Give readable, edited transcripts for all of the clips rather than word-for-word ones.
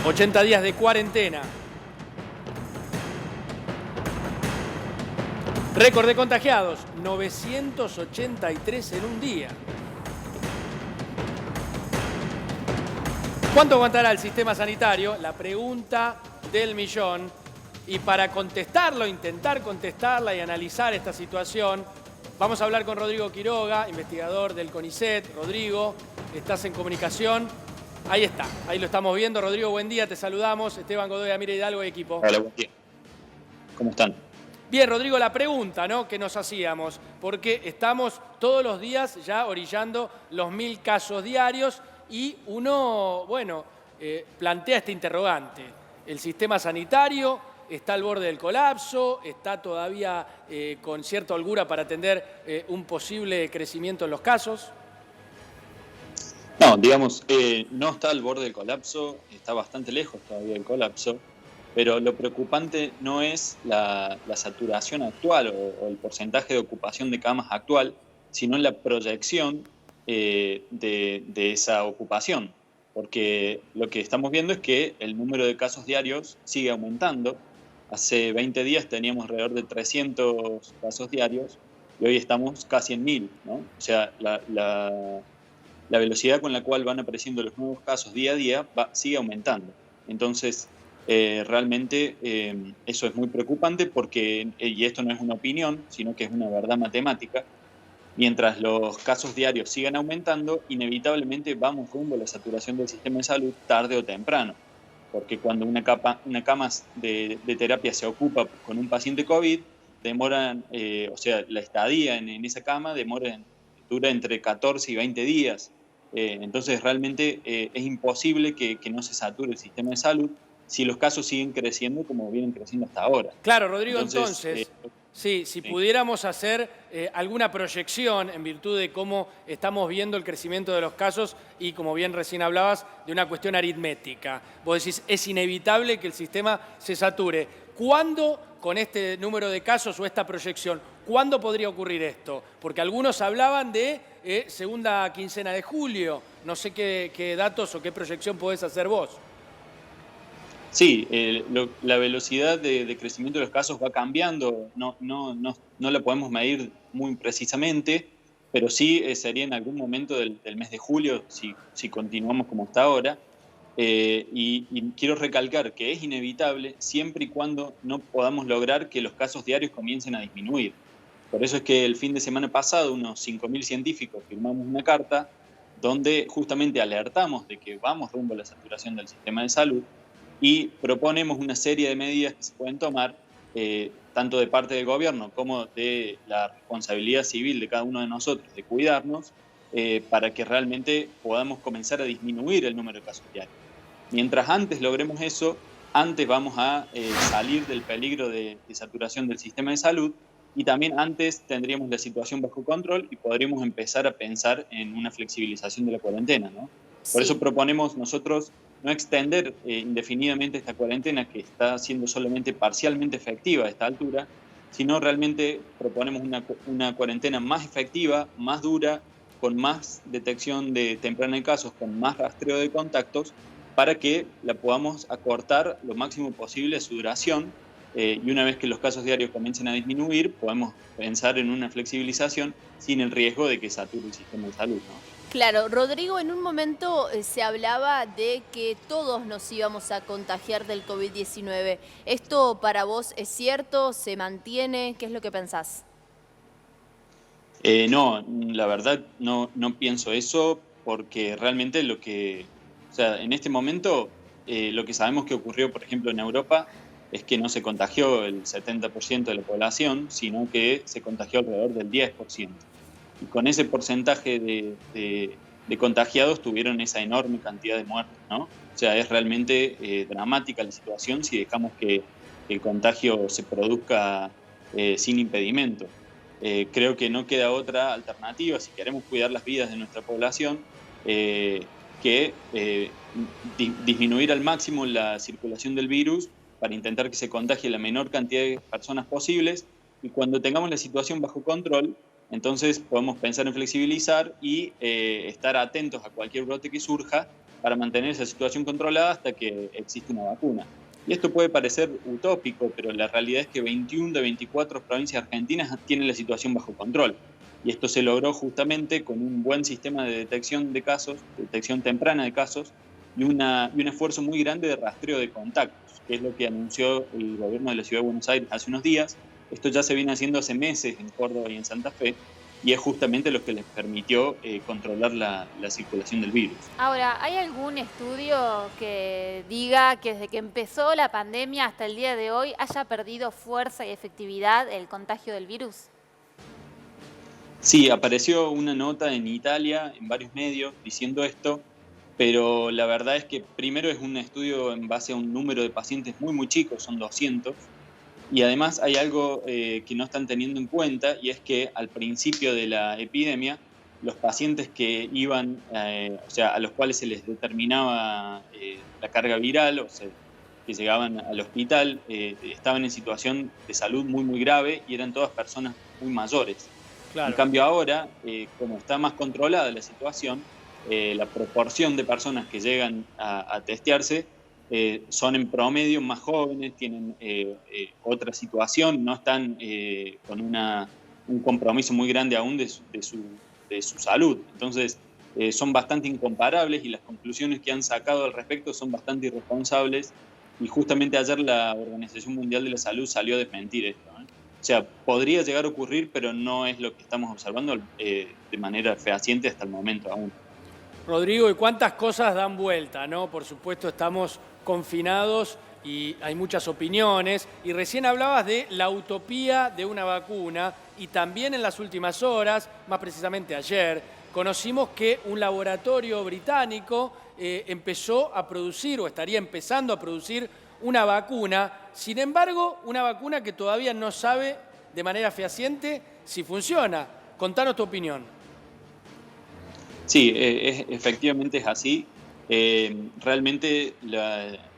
80 días de cuarentena. Récord de contagiados, 983 en un día. ¿Cuánto aguantará el sistema sanitario? La pregunta del millón. Y para contestarlo, intentar contestarla y analizar esta situación, vamos a hablar con Rodrigo Quiroga, investigador del CONICET. Rodrigo, estás en comunicación. Ahí está, ahí lo estamos viendo. Rodrigo, buen día, te saludamos. Esteban Godoy, Amira Hidalgo y equipo. Hola, buen día. ¿Cómo están? Bien, Rodrigo, la pregunta, ¿no?, que nos hacíamos, porque estamos todos los días ya orillando los 1000 casos diarios y uno, bueno, plantea este interrogante. ¿El sistema sanitario está al borde del colapso? ¿Está todavía con cierta holgura para atender un posible crecimiento en los casos? No, digamos, no está al borde del colapso, está bastante lejos todavía del colapso, pero lo preocupante no es la saturación actual o el porcentaje de ocupación de camas actual, sino la proyección de esa ocupación. Porque lo que estamos viendo es que el número de casos diarios sigue aumentando. Hace 20 días teníamos alrededor de 300 casos diarios y hoy estamos casi en 1000, ¿no? O sea, la velocidad con la cual van apareciendo los nuevos casos día a día sigue aumentando. Entonces, realmente eso es muy preocupante porque, y esto no es una opinión, sino que es una verdad matemática, mientras los casos diarios sigan aumentando, inevitablemente vamos rumbo a la saturación del sistema de salud tarde o temprano. Porque cuando una cama de terapia se ocupa con un paciente COVID, demoran, o sea, la estadía en esa cama dura entre 14 y 20 días. Entonces, realmente es imposible que no se sature el sistema de salud si los casos siguen creciendo como vienen creciendo hasta ahora. Claro, Rodrigo, entonces sí, si pudiéramos hacer alguna proyección en virtud de cómo estamos viendo el crecimiento de los casos y, como bien recién hablabas, de una cuestión aritmética. Vos decís, es inevitable que el sistema se sature. ¿Cuándo, con este número de casos o esta proyección, cuándo podría ocurrir esto? Porque algunos hablaban de segunda quincena de julio. No sé qué datos o qué proyección podés hacer vos. Sí, la velocidad de crecimiento de los casos va cambiando, no la podemos medir muy precisamente, pero sí sería en algún momento del mes de julio, si continuamos como hasta ahora. Y quiero recalcar que es inevitable siempre y cuando no podamos lograr que los casos diarios comiencen a disminuir. Por eso es que el fin de semana pasado unos 5000 científicos firmamos una carta donde justamente alertamos de que vamos rumbo a la saturación del sistema de salud y proponemos una serie de medidas que se pueden tomar, tanto de parte del gobierno como de la responsabilidad civil de cada uno de nosotros de cuidarnos, para que realmente podamos comenzar a disminuir el número de casos diarios. Mientras antes logremos eso, antes vamos a salir del peligro de saturación del sistema de salud y también antes tendríamos la situación bajo control y podríamos empezar a pensar en una flexibilización de la cuarentena, ¿no? Por eso proponemos nosotros no extender indefinidamente esta cuarentena que está siendo solamente parcialmente efectiva a esta altura, sino realmente proponemos una cuarentena más efectiva, más dura, con más detección temprana de casos, con más rastreo de contactos, para que la podamos acortar lo máximo posible su duración, y una vez que los casos diarios comiencen a disminuir, podemos pensar en una flexibilización sin el riesgo de que sature el sistema de salud, ¿no? Claro, Rodrigo, en un momento se hablaba de que todos nos íbamos a contagiar del COVID-19. ¿Esto para vos es cierto? ¿Se mantiene? ¿Qué es lo que pensás? No, la verdad no pienso eso porque realmente o sea, en este momento lo que sabemos que ocurrió, por ejemplo, en Europa es que no se contagió el 70% de la población, sino que se contagió alrededor del 10%. Y con ese porcentaje de contagiados tuvieron esa enorme cantidad de muertos, ¿no? O sea, es realmente dramática la situación si dejamos que el contagio se produzca sin impedimento. Creo que no queda otra alternativa si queremos cuidar las vidas de nuestra población que disminuir al máximo la circulación del virus para intentar que se contagie la menor cantidad de personas posibles, y cuando tengamos la situación bajo control, entonces podemos pensar en flexibilizar y estar atentos a cualquier brote que surja para mantener esa situación controlada hasta que existe una vacuna. Y esto puede parecer utópico, pero la realidad es que 21 de 24 provincias argentinas tienen la situación bajo control. Y esto se logró justamente con un buen sistema de detección de casos, detección temprana de casos, y un esfuerzo muy grande de rastreo de contactos, que es lo que anunció el gobierno de la Ciudad de Buenos Aires hace unos días. Esto ya se viene haciendo hace meses en Córdoba y en Santa Fe, y es justamente lo que les permitió controlar la circulación del virus. Ahora, ¿hay algún estudio que diga que desde que empezó la pandemia hasta el día de hoy haya perdido fuerza y efectividad el contagio del virus? Sí, apareció una nota en Italia, en varios medios, diciendo esto, pero la verdad es que primero es un estudio en base a un número de pacientes muy chico, son 200, y además hay algo que no están teniendo en cuenta, y es que al principio de la epidemia, los pacientes que iban, o sea, a los cuales se les determinaba la carga viral, o sea, que llegaban al hospital, estaban en situación de salud muy grave y eran todas personas muy mayores. En Claro. cambio ahora, como está más controlada la situación, la proporción de personas que llegan a testearse son en promedio más jóvenes, tienen otra situación, no están con un compromiso muy grande aún de su salud. Entonces, son bastante incomparables y las conclusiones que han sacado al respecto son bastante irresponsables. Y justamente ayer la Organización Mundial de la Salud salió a desmentir esto, ¿eh? O sea, podría llegar a ocurrir, pero no es lo que estamos observando de manera fehaciente hasta el momento aún. Rodrigo, y cuántas cosas dan vuelta, ¿no? Por supuesto, estamos confinados y hay muchas opiniones. Y recién hablabas de la utopía de una vacuna y también en las últimas horas, más precisamente ayer, conocimos que un laboratorio británico empezó a producir o estaría empezando a producir una vacuna. Sin embargo, una vacuna que todavía no sabe de manera fehaciente si funciona. Contanos tu opinión. Sí, efectivamente es así. Realmente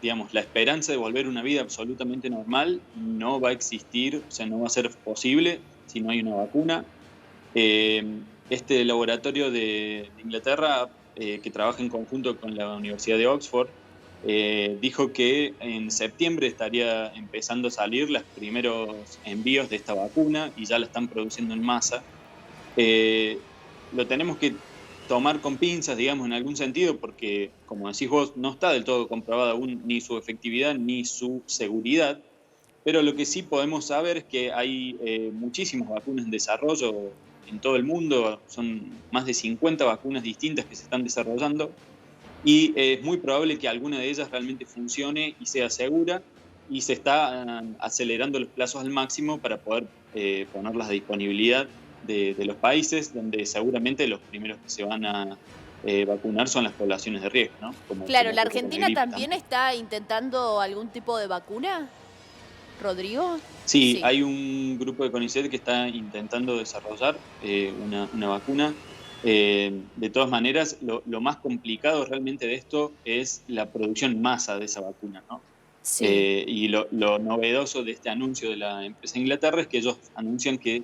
digamos, la esperanza de volver a una vida absolutamente normal no va a existir, o sea, no va a ser posible si no hay una vacuna. Este laboratorio de Inglaterra, que trabaja en conjunto con la Universidad de Oxford, dijo que en septiembre estaría empezando a salir los primeros envíos de esta vacuna y ya la están produciendo en masa. Lo tenemos que tomar con pinzas, digamos, en algún sentido, porque, como decís vos, no está del todo comprobada aún ni su efectividad ni su seguridad, pero lo que sí podemos saber es que hay muchísimas vacunas en desarrollo en todo el mundo, son más de 50 vacunas distintas que se están desarrollando, y es muy probable que alguna de ellas realmente funcione y sea segura, y se está acelerando los plazos al máximo para poder ponerlas a disponibilidad de los países, donde seguramente los primeros que se van a vacunar son las poblaciones de riesgo, ¿no? Claro, ¿la como Argentina gripe también está intentando algún tipo de vacuna, Rodrigo? Sí, hay un grupo de CONICET que está intentando desarrollar una vacuna. De todas maneras, lo más complicado realmente de esto es la producción en masa de esa vacuna, ¿no? Sí. Y lo novedoso de este anuncio de la empresa de Inglaterra es que ellos anuncian que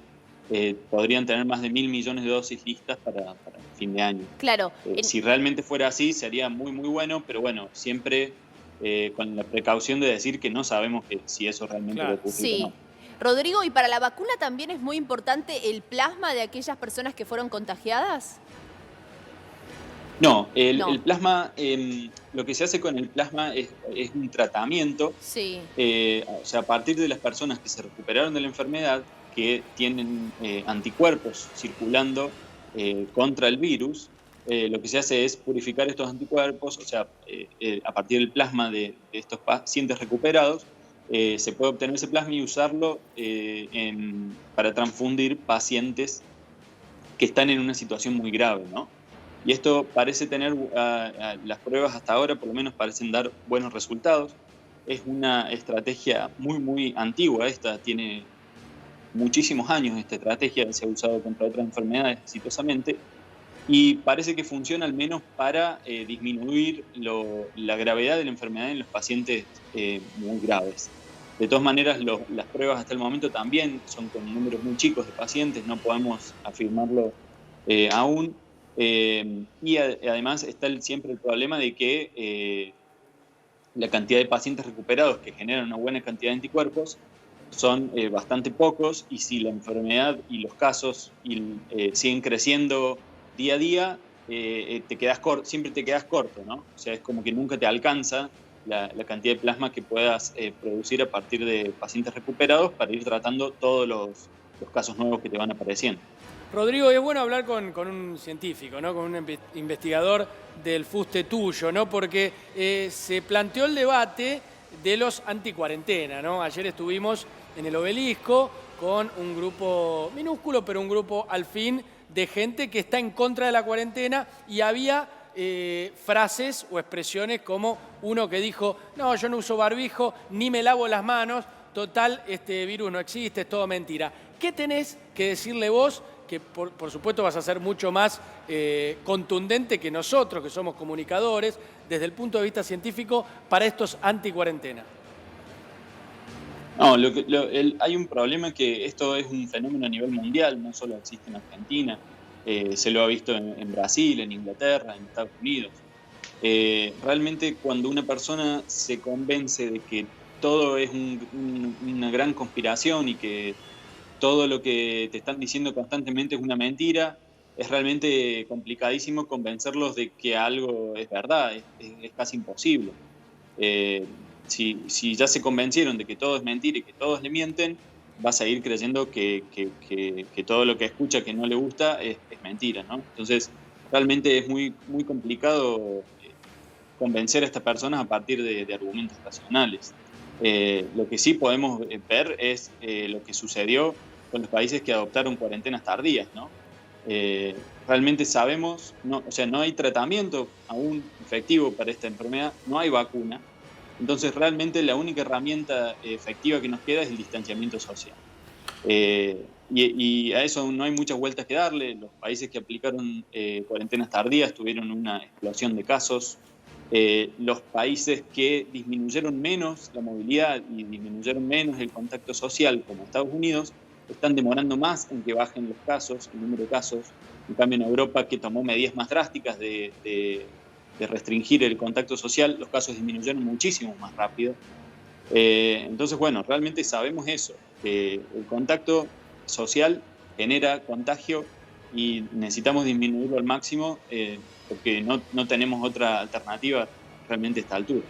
podrían tener más de 1.000 millones de dosis listas para fin de año. Claro. Si realmente fuera así, sería muy bueno, pero bueno, siempre con la precaución de decir que no sabemos si eso realmente va a ocurrir o Sí. no. Rodrigo, ¿y para la vacuna también es muy importante el plasma de aquellas personas que fueron contagiadas? No, No. el plasma, lo que se hace con el plasma es un tratamiento, Sí. o sea, a partir de las personas que se recuperaron de la enfermedad, que tienen anticuerpos circulando contra el virus, lo que se hace es purificar estos anticuerpos, o sea, a partir del plasma de estos pacientes recuperados, se puede obtener ese plasma y usarlo para transfundir pacientes que están en una situación muy grave, ¿no? Y esto parece tener, las pruebas hasta ahora por lo menos parecen dar buenos resultados. Es una estrategia muy antigua, esta tiene muchísimos años, esta estrategia se ha usado contra otras enfermedades exitosamente y parece que funciona al menos para disminuir la gravedad de la enfermedad en los pacientes muy graves. De todas maneras, las pruebas hasta el momento también son con números muy chicos de pacientes, no podemos afirmarlo aún, Y además está siempre el problema de que la cantidad de pacientes recuperados que generan una buena cantidad de anticuerpos son bastante pocos, y si la enfermedad y los casos siguen creciendo día a día, siempre te quedas corto, ¿no? O sea, es como que nunca te alcanza la cantidad de plasma que puedas producir a partir de pacientes recuperados para ir tratando todos los casos nuevos que te van apareciendo. Rodrigo, es bueno hablar con un científico, ¿no? Con un investigador del fuste tuyo, ¿no? Porque se planteó el debate de los anticuarentena, ¿no? Ayer estuvimos en el Obelisco con un grupo minúsculo, pero un grupo al fin de gente que está en contra de la cuarentena, y había frases o expresiones como uno que dijo: no, yo no uso barbijo, ni me lavo las manos, total, este virus no existe, es todo mentira. ¿Qué tenés que decirle vos, que por supuesto vas a ser mucho más contundente que nosotros, que somos comunicadores, desde el punto de vista científico, para estos anticuarentena? No, hay un problema, que esto es un fenómeno a nivel mundial, no solo existe en Argentina, se lo ha visto en Brasil, en Inglaterra, en Estados Unidos. Realmente cuando una persona se convence de que todo es una gran conspiración y que todo lo que te están diciendo constantemente es una mentira, es realmente complicadísimo convencerlos de que algo es verdad, es casi imposible. Si ya se convencieron de que todo es mentira y que todos le mienten, va a seguir creyendo que todo lo que escucha que no le gusta es mentira, ¿no? Entonces, realmente es muy, muy complicado convencer a estas personas a partir de argumentos racionales. Lo que sí podemos ver es lo que sucedió con los países que adoptaron cuarentenas tardías, ¿no? Realmente sabemos, o sea, no hay tratamiento aún efectivo para esta enfermedad, no hay vacuna. Entonces, realmente la única herramienta efectiva que nos queda es el distanciamiento social. Y a eso no hay muchas vueltas que darle. Los países que aplicaron cuarentenas tardías tuvieron una explosión de casos. Los países que disminuyeron menos la movilidad y disminuyeron menos el contacto social, como Estados Unidos, están demorando más en que bajen los casos, el número de casos. En cambio, en Europa, que tomó medidas más drásticas de restringir el contacto social, los casos disminuyeron muchísimo más rápido. Entonces, bueno, realmente sabemos eso, que el contacto social genera contagio y necesitamos disminuirlo al máximo, porque no tenemos otra alternativa realmente a esta altura.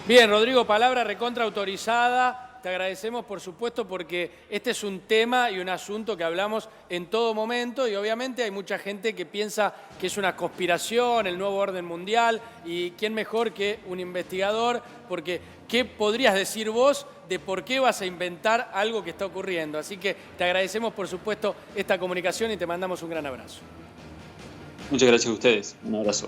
Bien, Rodrigo, palabra recontra autorizada. Te agradecemos, por supuesto, porque este es un tema y un asunto que hablamos en todo momento, y obviamente hay mucha gente que piensa que es una conspiración, el nuevo orden mundial, y quién mejor que un investigador, porque ¿qué podrías decir vos de por qué vas a inventar algo que está ocurriendo? Así que te agradecemos, por supuesto, esta comunicación y te mandamos un gran abrazo. Muchas gracias a ustedes. Un abrazo.